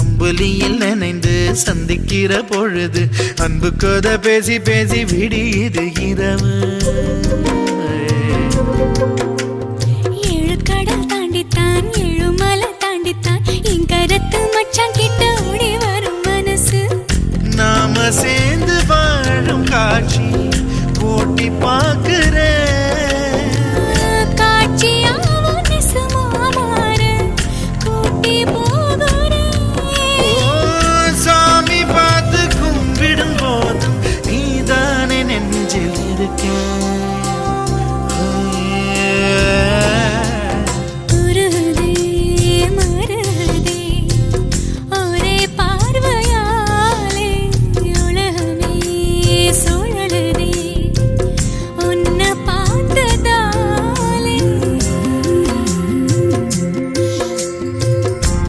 அம்புலியில் நினைந்து சந்திக்கிற பொழுது அன்பு கதை பேசி பேசி விடியுது இரவு. ஏழு கடல் தாண்டித்தான் ஏழு மலை தாண்டித்தான் என் கருத்து மச்சான் கிட்ட ஓடி வரும் மனசு. நாம சேர்ந்து வாழும் காட்சி போட்டி பார்க்கிறேன்.